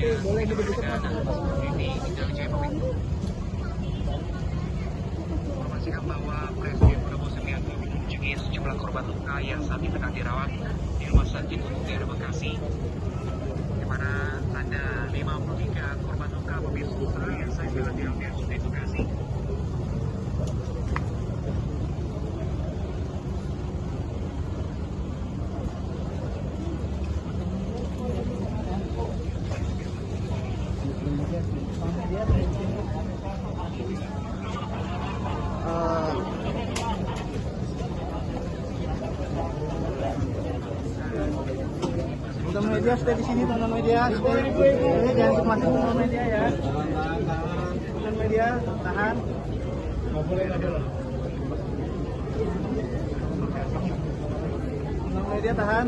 Informasikan bahwa Presiden Prabowo Subianto mengunjungi sejumlah korban luka yang saat ini tengah dirawat di Rumah Sakit Umum Daerah Bekasi, di mana ada 53 korban luka pemirsa yang saat ini dirawat di RSUD Bekasi. Teman media stay di sini, teman media stay. Jangan masuk teman media ya. Teman media tahan. Teman media tahan.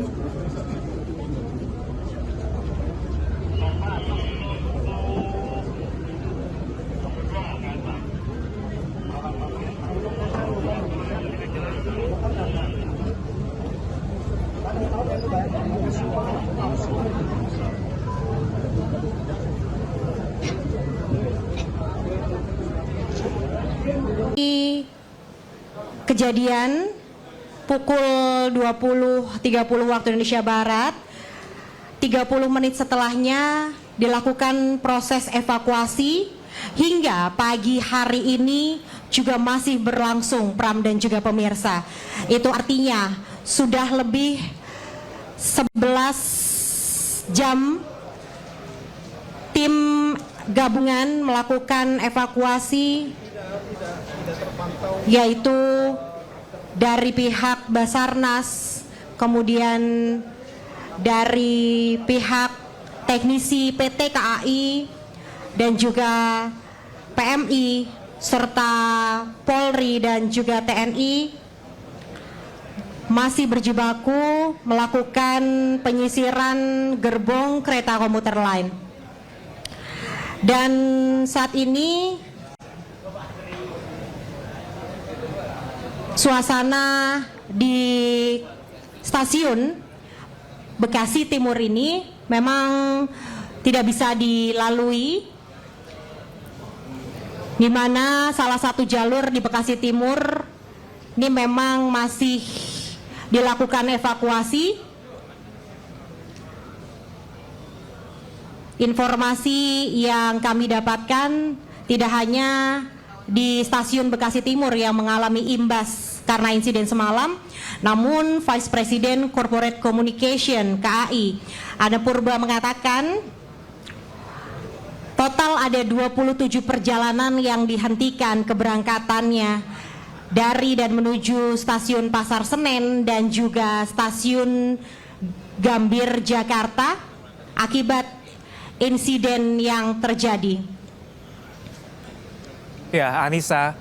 Kejadian pukul 20.30 waktu Indonesia Barat, 30 menit setelahnya dilakukan proses evakuasi hingga pagi hari ini juga masih berlangsung, Pram dan juga pemirsa. Itu artinya sudah lebih 11 jam tim gabungan melakukan evakuasi, yaitu dari pihak Basarnas, kemudian dari pihak teknisi PT KAI dan juga PMI serta Polri dan juga TNI masih berjibaku melakukan penyisiran gerbong kereta komuter lain. Dan saat ini suasana di stasiun Bekasi Timur ini memang tidak bisa dilalui, di mana salah satu jalur di Bekasi Timur ini memang masih dilakukan evakuasi. Informasi yang kami dapatkan tidak hanya di stasiun Bekasi Timur yang mengalami imbas karena insiden semalam, namun Vice President Corporate Communication KAI Ana Purba mengatakan total ada 27 perjalanan yang dihentikan keberangkatannya dari dan menuju stasiun Pasar Senen dan juga stasiun Gambir Jakarta akibat insiden yang terjadi. Ya, Anissa,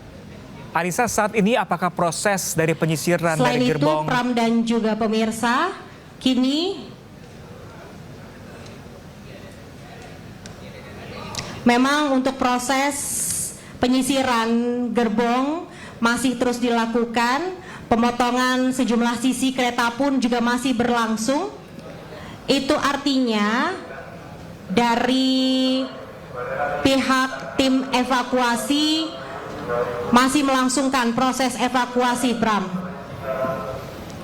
saat ini apakah proses dari penyisiran Selain dari gerbong? itu, Pram dan juga pemirsa, kini memang untuk proses penyisiran gerbong masih terus dilakukan. Pemotongan sejumlah sisi kereta pun juga masih berlangsung. Itu artinya dari pihak tim evakuasi masih melangsungkan proses evakuasi, Pram.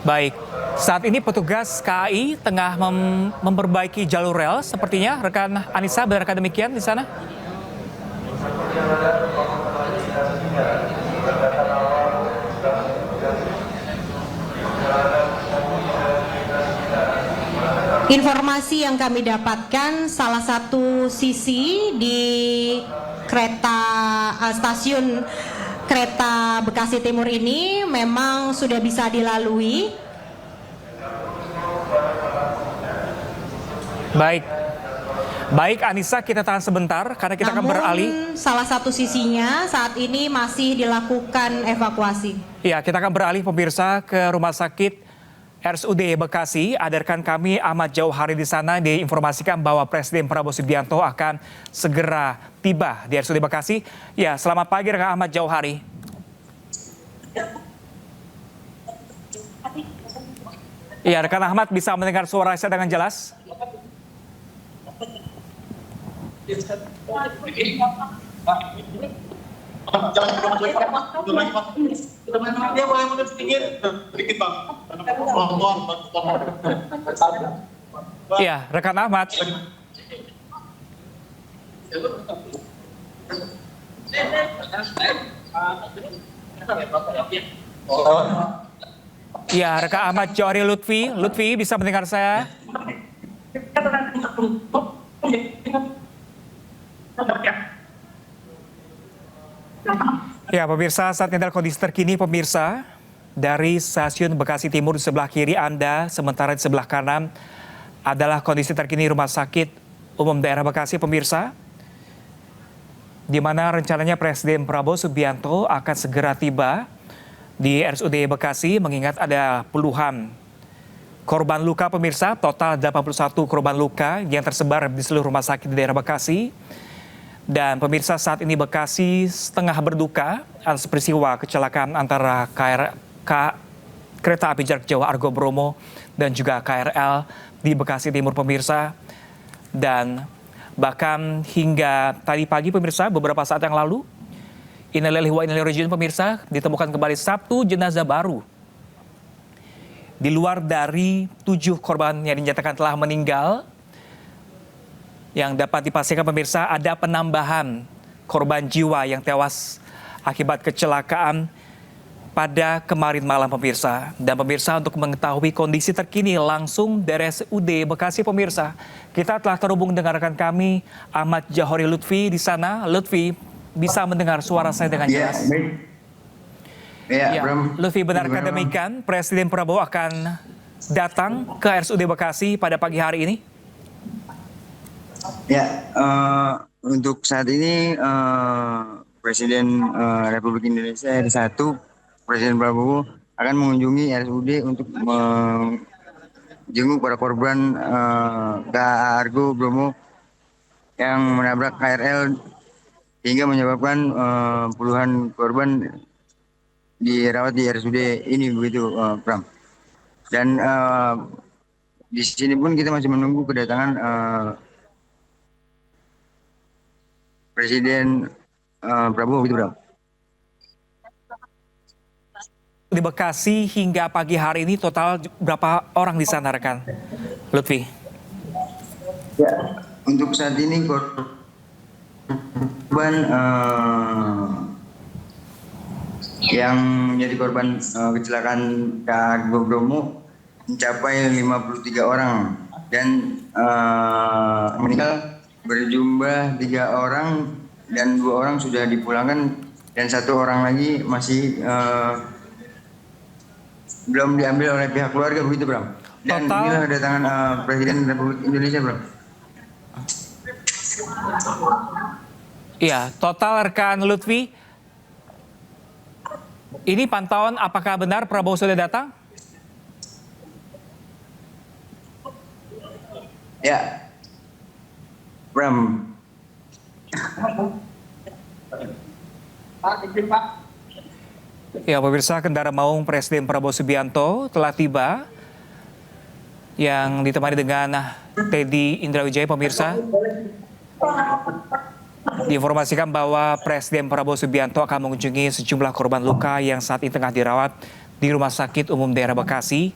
Baik, saat ini petugas KAI tengah memperbaiki jalur rel sepertinya. Rekan Anissa, benarkah demikian di sana? Informasi yang kami dapatkan, salah satu sisi di stasiun kereta Bekasi Timur ini memang sudah bisa dilalui. Baik Anissa, kita tahan sebentar karena kita akan beralih. Salah satu sisinya saat ini masih dilakukan evakuasi. Ya, kita akan beralih pemirsa ke Rumah Sakit RSUD Bekasi. Ada rekan kami Ahmad Jauhari di sana, diinformasikan bahwa Presiden Prabowo Subianto akan segera tiba di RSUD Bekasi. Ya, selamat pagi rekan Ahmad Jauhari. Ya, rekan Ahmad bisa mendengar suara saya dengan jelas? Dia boleh mundur sedikit. Sedikit, Bang. Iya, rekan Ahmad. Iya, rekan Ahmad Johari Lutfi. Lutfi, bisa mendengar saya? Ya, pemirsa, saat ini adalah kondisi terkini pemirsa dari stasiun Bekasi Timur di sebelah kiri Anda, sementara di sebelah kanan adalah kondisi terkini Rumah Sakit Umum Daerah Bekasi pemirsa, di mana rencananya Presiden Prabowo Subianto akan segera tiba di RSUD Bekasi mengingat ada puluhan korban luka pemirsa, total 81 korban luka yang tersebar di seluruh rumah sakit di daerah Bekasi. Dan pemirsa, saat ini Bekasi setengah berduka atas peristiwa kecelakaan antara kereta api jarak jauh Argo Bromo dan juga KRL di Bekasi Timur pemirsa. Dan bahkan hingga tadi pagi pemirsa, beberapa saat yang lalu, Innalillahi wa inna ilaihi raji'un pemirsa, ditemukan kembali 1 jenazah baru. Di luar dari 7 korban yang dinyatakan telah meninggal, yang dapat dipastikan pemirsa ada penambahan korban jiwa yang tewas akibat kecelakaan pada kemarin malam pemirsa. Dan pemirsa, untuk mengetahui kondisi terkini langsung dari RSUD Bekasi pemirsa, kita telah terhubung dengan rekan kami Ahmad Johari Lutfi di sana. Lutfi, bisa mendengar suara saya dengan jelas? Ya, Lutfi, benarkah demikian Presiden Prabowo akan datang ke RSUD Bekasi pada pagi hari ini? Ya, untuk saat ini Presiden Republik Indonesia RI1, Presiden Prabowo akan mengunjungi RSUD untuk menjenguk para korban Argo Bromo yang menabrak KRL hingga menyebabkan puluhan korban dirawat di RSUD ini, begitu Pram. Dan di sini pun kita masih menunggu kedatangan Presiden Prabowo, gitu Bram. Di Bekasi hingga pagi hari ini total berapa orang di sana rekan Lutfi? Ya, untuk saat ini korban yang menjadi korban kecelakaan Argo Bromo mencapai 53 orang dan meninggal berjumlah 3 orang dan 2 orang sudah dipulangkan dan 1 orang lagi masih belum diambil oleh pihak keluarga, begitu Bram. Dan Total, inilah kedatangan Presiden Republik Indonesia, Bram. Iya, total rekan Lutfi, ini pantauan apakah benar Prabowo sudah datang? Ya, Bram. Ya, pemirsa, kendaraan maung Presiden Prabowo Subianto telah tiba yang ditemani dengan Teddy Indrawijaya pemirsa. Diinformasikan bahwa Presiden Prabowo Subianto akan mengunjungi sejumlah korban luka yang saat ini tengah dirawat di Rumah Sakit Umum Daerah Bekasi,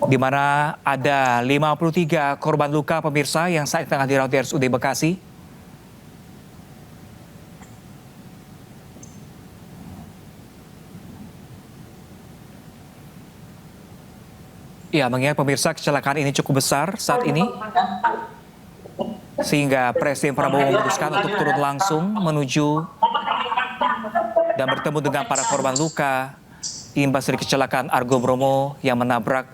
di mana ada 53 korban luka pemirsa yang saat ini tengah dirawat di RSUD Bekasi. Ya, mengingat pemirsa kecelakaan ini cukup besar saat ini, sehingga Presiden Prabowo memutuskan untuk turun langsung menuju dan bertemu dengan para korban luka imbas dari kecelakaan Argo Bromo yang menabrak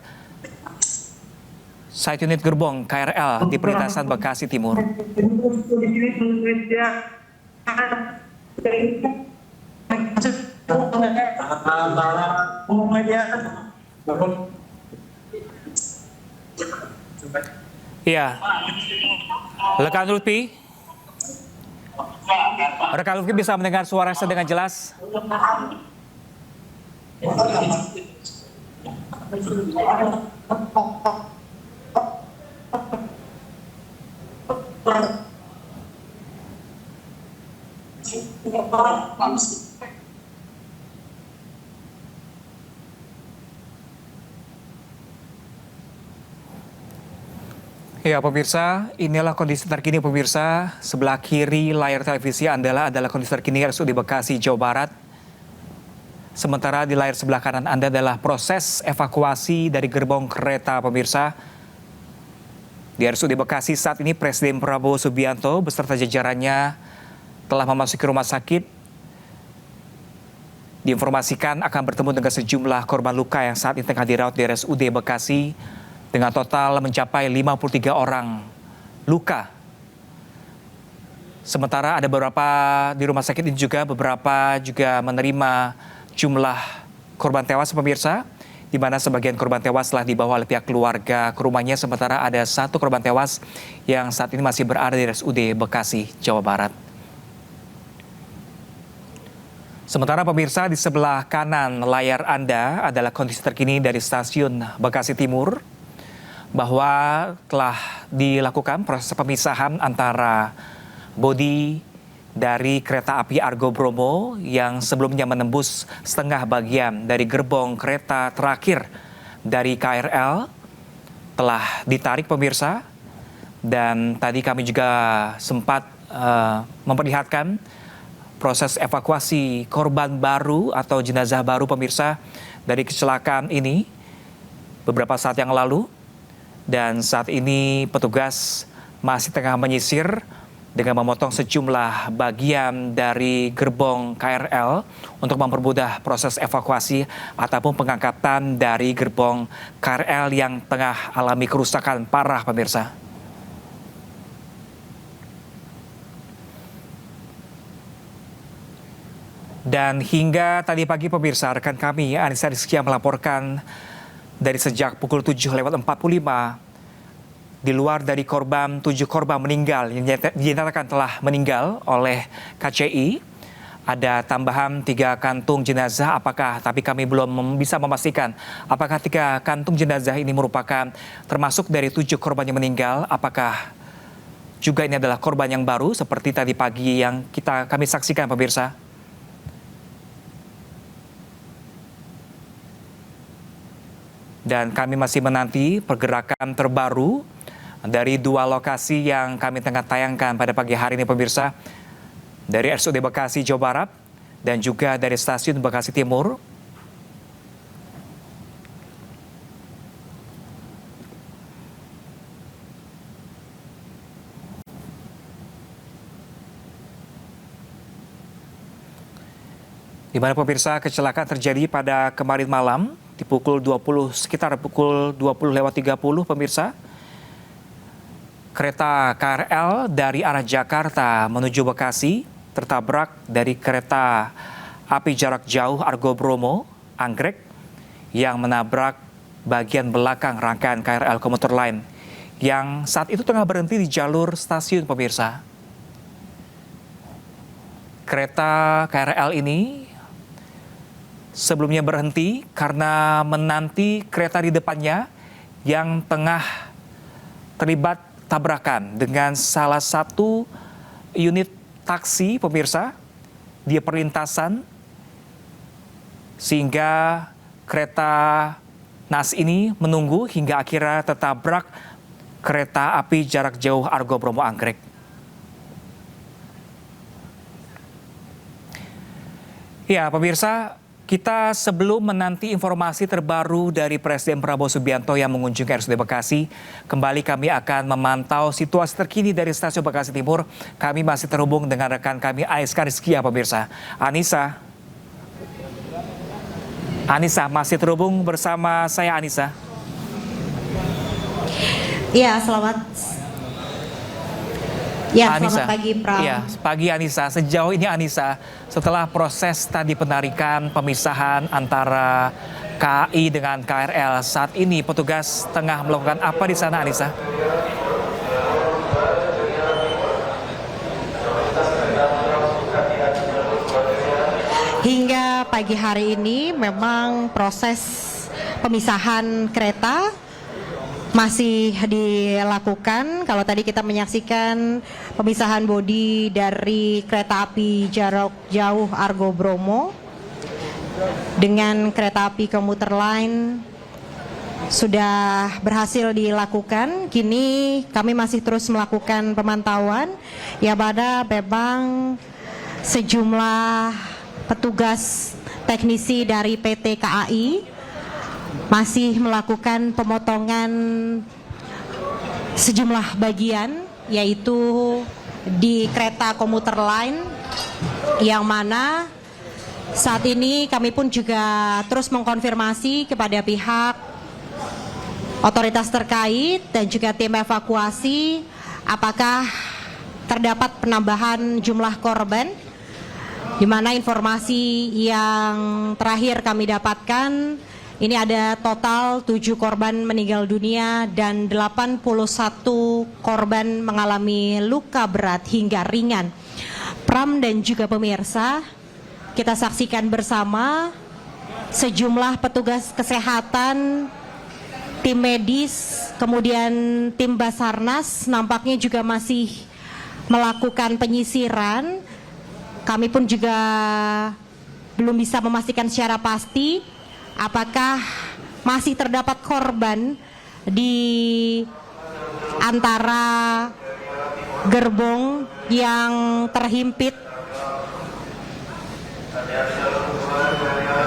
site unit gerbong KRL di perlintasan Bekasi Timur. Iya, rekan Lutfi bisa mendengar suara saya dengan jelas? Ya pemirsa, inilah kondisi terkini pemirsa. Sebelah kiri layar televisi Anda adalah kondisi terkini RSUD Bekasi, Jawa Barat. Sementara di layar sebelah kanan Anda adalah proses evakuasi dari gerbong kereta pemirsa. Di RSUD Bekasi saat ini Presiden Prabowo Subianto beserta jajarannya telah memasuki rumah sakit. Diinformasikan akan bertemu dengan sejumlah korban luka yang saat ini tengah dirawat di RSUD Bekasi dengan total mencapai 53 orang luka. Sementara ada beberapa di rumah sakit ini beberapa juga menerima jumlah korban tewas pemirsa, di mana sebagian korban tewas telah dibawa oleh pihak keluarga ke rumahnya, sementara ada satu korban tewas yang saat ini masih berada di RSUD Bekasi, Jawa Barat. Sementara pemirsa di sebelah kanan layar Anda adalah kondisi terkini dari stasiun Bekasi Timur, bahwa telah dilakukan proses pemisahan antara bodi dari kereta api Argo Bromo yang sebelumnya menembus setengah bagian dari gerbong kereta terakhir dari KRL telah ditarik pemirsa, dan tadi kami juga sempat memperlihatkan proses evakuasi korban baru atau jenazah baru pemirsa dari kecelakaan ini beberapa saat yang lalu. Dan saat ini petugas masih tengah menyisir dengan memotong sejumlah bagian dari gerbong KRL untuk mempermudah proses evakuasi ataupun pengangkatan dari gerbong KRL yang tengah alami kerusakan parah pemirsa. Dan hingga tadi pagi pemirsa, rekan kami Anissa Rizkia melaporkan dari sejak pukul 7:45 di luar dari korban, 7 korban meninggal yang dinyatakan telah meninggal oleh KCI. Ada tambahan 3 kantung jenazah, tapi kami belum bisa memastikan apakah 3 kantung jenazah ini merupakan termasuk dari 7 korban yang meninggal, apakah juga ini adalah korban yang baru seperti tadi pagi yang kami saksikan pemirsa. Dan kami masih menanti pergerakan terbaru dari 2 lokasi yang kami tengah tayangkan pada pagi hari ini pemirsa. Dari RSUD Bekasi, Jawa Barat, dan juga dari stasiun Bekasi Timur. Di mana pemirsa kecelakaan terjadi pada kemarin malam di sekitar pukul 20:30 pemirsa. Kereta KRL dari arah Jakarta menuju Bekasi tertabrak dari kereta api jarak jauh Argo Bromo Anggrek yang menabrak bagian belakang rangkaian KRL komuter lain yang saat itu tengah berhenti di jalur stasiun pemirsa. Kereta KRL ini sebelumnya berhenti karena menanti kereta di depannya yang tengah terlibat tabrakan dengan salah satu unit taksi pemirsa di perlintasan, sehingga kereta NAS ini menunggu hingga akhirnya tertabrak kereta api jarak jauh Argo Bromo Anggrek. Ya pemirsa, kita sebelum menanti informasi terbaru dari Presiden Prabowo Subianto yang mengunjungi RSUD Bekasi, kembali kami akan memantau situasi terkini dari stasiun Bekasi Timur. Kami masih terhubung dengan rekan kami Anissa Rizkia pemirsa. Anissa masih terhubung bersama saya Anissa. Iya, selamat pagi Pram. Ya, pagi Anissa. Sejauh ini Anissa, setelah proses tadi penarikan pemisahan antara KAI dengan KRL, saat ini petugas tengah melakukan apa di sana Anissa? Hingga pagi hari ini memang proses pemisahan kereta masih dilakukan. Kalau tadi kita menyaksikan pemisahan bodi dari kereta api jarak jauh Argo Bromo dengan kereta api komuter lain sudah berhasil dilakukan. Kini kami masih terus melakukan pemantauan yang mana memang sejumlah petugas teknisi dari PT KAI masih melakukan pemotongan sejumlah bagian, yaitu di kereta komuter lain, yang mana saat ini kami pun juga terus mengkonfirmasi kepada pihak otoritas terkait dan juga tim evakuasi apakah terdapat penambahan jumlah korban, di mana informasi yang terakhir kami dapatkan ini ada total 7 korban meninggal dunia dan 81 korban mengalami luka berat hingga ringan. Pram dan juga pemirsa, kita saksikan bersama sejumlah petugas kesehatan, tim medis, kemudian tim Basarnas nampaknya juga masih melakukan penyisiran. Kami pun juga belum bisa memastikan secara pasti apakah masih terdapat korban di antara gerbong yang terhimpit.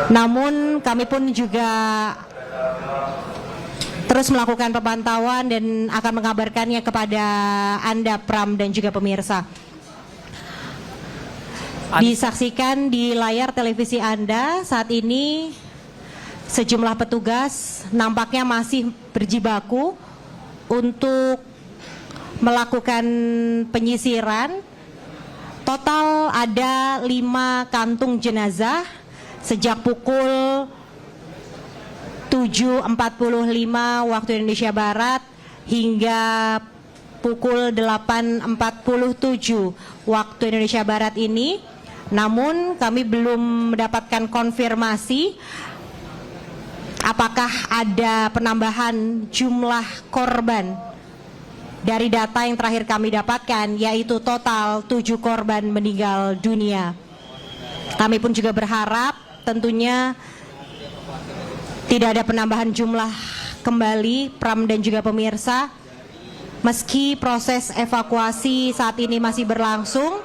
Namun kami pun juga terus melakukan pemantauan dan akan mengabarkannya kepada Anda, Pram dan juga pemirsa. Disaksikan di layar televisi Anda saat ini sejumlah petugas nampaknya masih berjibaku untuk melakukan penyisiran. Total ada 5 kantung jenazah sejak pukul 7.45 waktu Indonesia Barat hingga pukul 8.47 waktu Indonesia Barat ini. Namun kami belum mendapatkan konfirmasi apakah ada penambahan jumlah korban. Dari data yang terakhir kami dapatkan, yaitu total 7 korban meninggal dunia. Kami pun juga berharap tentunya tidak ada penambahan jumlah kembali, Pram dan juga pemirsa. Meski proses evakuasi saat ini masih berlangsung,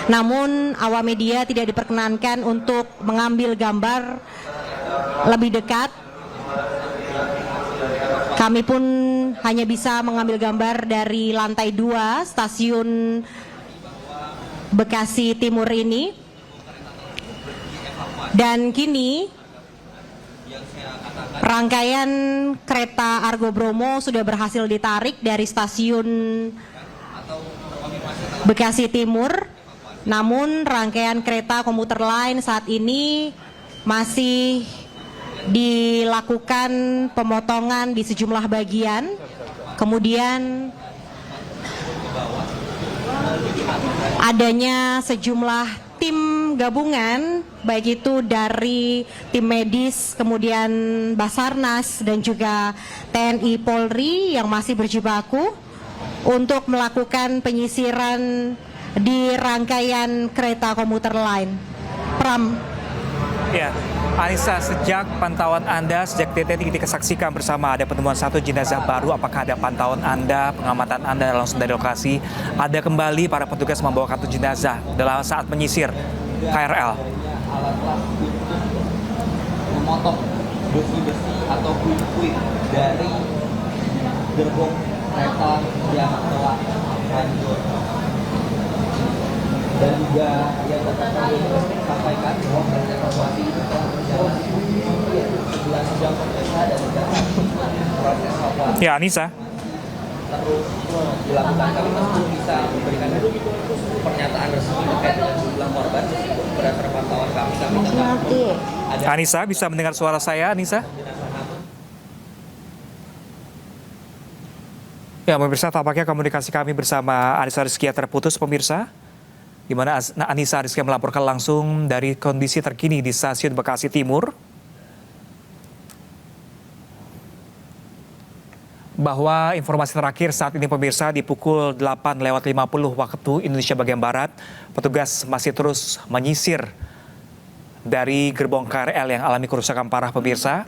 namun awak media tidak diperkenankan untuk mengambil gambar lebih dekat. Kami pun hanya bisa mengambil gambar dari lantai 2 stasiun Bekasi Timur ini. Dan kini rangkaian kereta Argo Bromo sudah berhasil ditarik dari stasiun Bekasi Timur. Namun rangkaian kereta komuter lain saat ini masih dilakukan pemotongan di sejumlah bagian. Kemudian adanya sejumlah tim gabungan, baik itu dari tim medis, kemudian Basarnas dan juga TNI Polri yang masih berjibaku untuk melakukan penyisiran di rangkaian kereta komuter lain. Pram. Ya, Anissa, sejak pantauan Anda, sejak detik kita saksikan bersama ada penemuan 1 jenazah baru, apakah ada pantauan Anda, pengamatan Anda langsung dari lokasi, ada kembali para petugas membawa 1 jenazah dalam saat menyisir KRL? Memotong besi-besi atau puing-puing dari gerbong kereta yang telah hancur. Dan juga yang dapat kami sampaikan bahwa proses evakuasi itu telah berjalan 11 jam pemirsa dan proses evakuasi Ya, Anissa. terus dilakukan. Kami masih belum bisa memberikan pernyataan resmi terkait dengan jumlah korban meskipun berdasarkan pantauan kami tetap ada Anissa, bisa mendengar suara saya, Anissa? Ya, pemirsa, tampaknya komunikasi kami bersama Anissa Rizkia terputus, pemirsa. Di mana Anissa Rizkia melaporkan langsung dari kondisi terkini di stasiun Bekasi Timur. bahwa informasi terakhir saat ini pemirsa di pukul 8:50 waktu Indonesia bagian Barat, petugas masih terus menyisir dari gerbong KRL yang alami kerusakan parah pemirsa.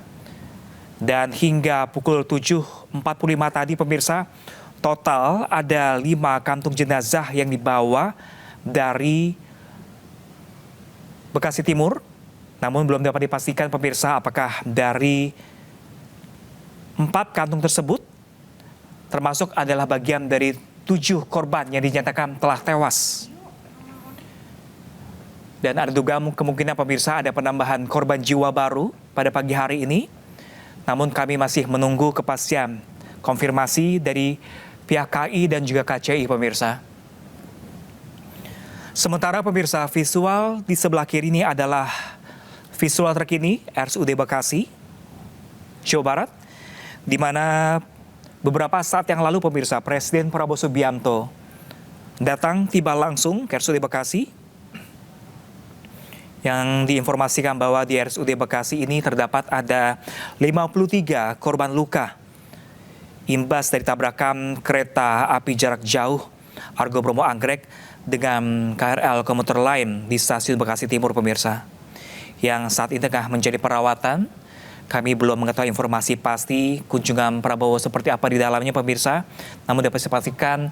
Dan hingga pukul 7:45 tadi pemirsa, total ada 5 kantung jenazah yang dibawa dari Bekasi Timur. Namun belum dapat dipastikan pemirsa apakah dari 4 kantung tersebut termasuk adalah bagian dari 7 korban yang dinyatakan telah tewas. Dan ada dugaan kemungkinan pemirsa ada penambahan korban jiwa baru pada pagi hari ini. Namun kami masih menunggu kepastian konfirmasi dari pihak KAI dan juga KCI pemirsa. Sementara pemirsa, visual di sebelah kiri ini adalah visual terkini RSUD Bekasi, Jawa Barat, di mana beberapa saat yang lalu pemirsa, Presiden Prabowo Subianto datang tiba langsung ke RSUD Bekasi, yang diinformasikan bahwa di RSUD Bekasi ini terdapat ada 53 korban luka imbas dari tabrakan kereta api jarak jauh Argo Bromo Anggrek dengan KRL komuter lain di stasiun Bekasi Timur pemirsa, yang saat ini tengah menjadi perawatan. Kami belum mengetahui informasi pasti kunjungan Prabowo seperti apa di dalamnya pemirsa. Namun dapat dipastikan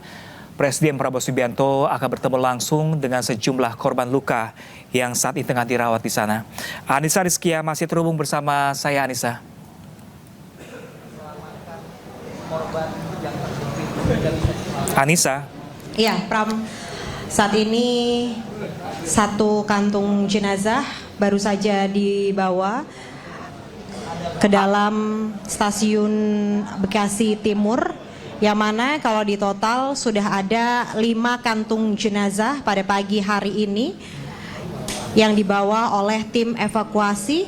Presiden Prabowo Subianto akan bertemu langsung dengan sejumlah korban luka yang saat ini tengah dirawat di sana. Anissa Rizkia masih terhubung bersama saya, Anissa. Anissa. Iya, Pram. Saat ini 1 kantung jenazah baru saja dibawa ke dalam stasiun Bekasi Timur, yang mana kalau di total sudah ada 5 kantung jenazah pada pagi hari ini yang dibawa oleh tim evakuasi.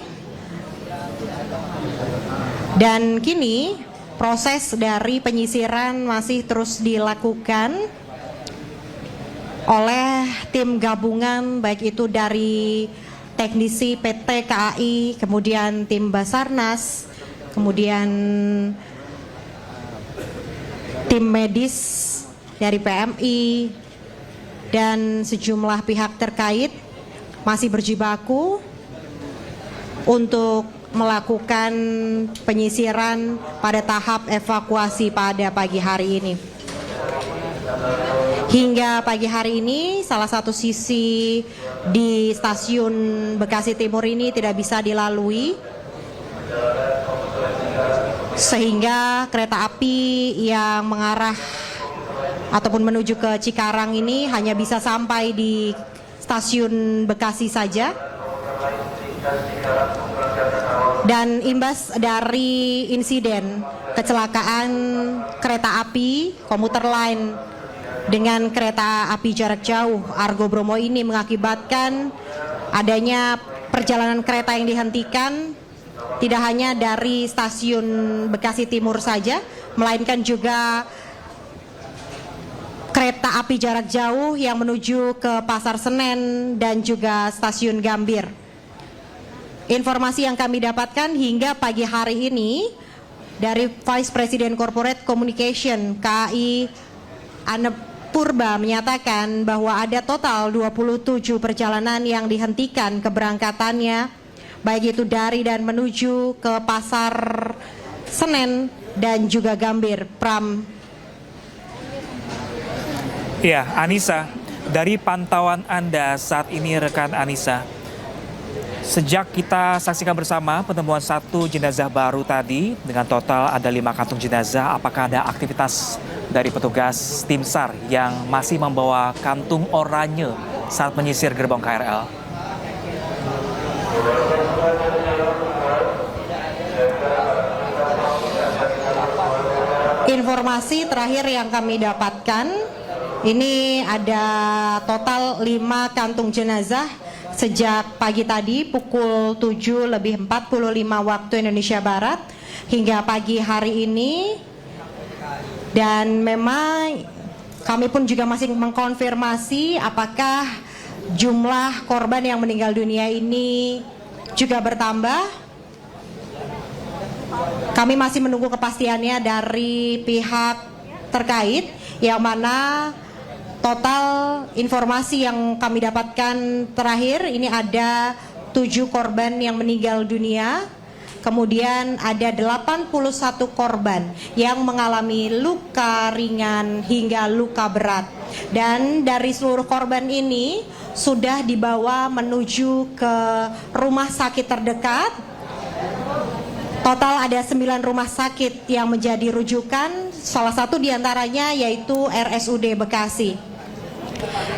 Dan kini proses dari penyisiran masih terus dilakukan oleh tim gabungan, baik itu dari teknisi PT KAI, kemudian tim Basarnas, kemudian tim medis dari PMI, dan sejumlah pihak terkait masih berjibaku untuk melakukan penyisiran pada tahap evakuasi pada pagi hari ini. Hingga pagi hari ini, salah satu sisi di stasiun Bekasi Timur ini tidak bisa dilalui, sehingga kereta api yang mengarah ataupun menuju ke Cikarang ini hanya bisa sampai di stasiun Bekasi saja. Dan imbas dari insiden kecelakaan kereta api komuter lain dengan kereta api jarak jauh Argo Bromo ini mengakibatkan adanya perjalanan kereta yang dihentikan, tidak hanya dari stasiun Bekasi Timur saja, melainkan juga kereta api jarak jauh yang menuju ke Pasar Senen dan juga stasiun Gambir. Informasi yang kami dapatkan hingga pagi hari ini dari Vice President Corporate Communication KAI Ane Purba menyatakan bahwa ada total 27 perjalanan yang dihentikan keberangkatannya, baik itu dari dan menuju ke Pasar Senen dan juga Gambir. Pram. Ya, Anissa, dari pantauan Anda saat ini rekan Anissa, sejak kita saksikan bersama penemuan 1 jenazah baru tadi dengan total ada 5 kantung jenazah, apakah ada aktivitas dari petugas tim SAR yang masih membawa kantung oranye saat menyisir gerbong KRL? Informasi terakhir yang kami dapatkan, ini ada total 5 kantung jenazah sejak pagi tadi pukul 7:45 waktu Indonesia Barat hingga pagi hari ini. Dan memang kami pun juga masih mengkonfirmasi apakah jumlah korban yang meninggal dunia ini juga bertambah. kami masih menunggu kepastiannya dari pihak terkait, yang mana total informasi yang kami dapatkan terakhir ini ada 7 korban yang meninggal dunia. Kemudian ada 81 korban yang mengalami luka ringan hingga luka berat. Dan dari seluruh korban ini sudah dibawa menuju ke rumah sakit terdekat. Total ada 9 rumah sakit yang menjadi rujukan, salah satu diantaranya yaitu RSUD Bekasi.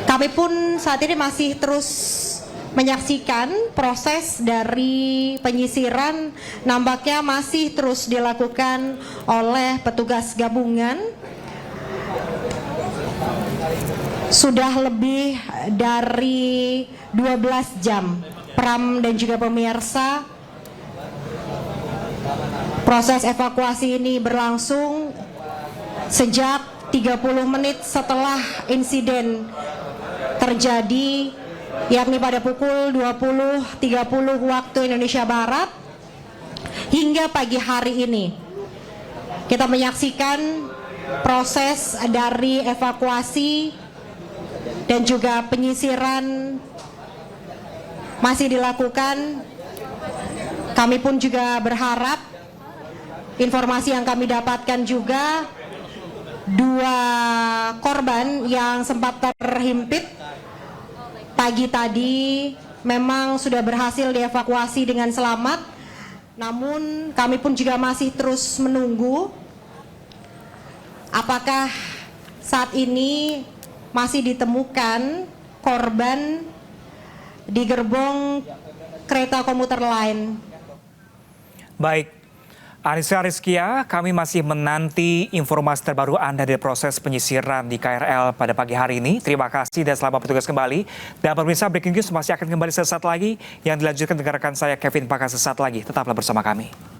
Kami pun saat ini masih terus menyaksikan proses dari penyisiran, nampaknya masih terus dilakukan oleh petugas gabungan. Sudah lebih dari 12 jam Pram dan juga pemirsa, proses evakuasi ini berlangsung sejak 30 menit setelah insiden terjadi, yakni pada pukul 20.30 waktu Indonesia Barat hingga pagi hari ini. Kita menyaksikan proses dari evakuasi dan juga penyisiran masih dilakukan. Kami pun juga berharap, informasi yang kami dapatkan juga, 2 korban yang sempat terhimpit pagi tadi memang sudah berhasil dievakuasi dengan selamat. Namun kami pun juga masih terus menunggu apakah saat ini masih ditemukan korban di gerbong kereta komuter lain. Baik, Anissa Rizkia, kami masih menanti informasi terbaru Anda dari proses penyisiran di KRL pada pagi hari ini. Terima kasih dan selamat bertugas kembali. Dan pemirsa, Breaking News masih akan kembali sesaat lagi yang dilanjutkan dengan rekan saya Kevin Pakas sesaat lagi. Tetaplah bersama kami.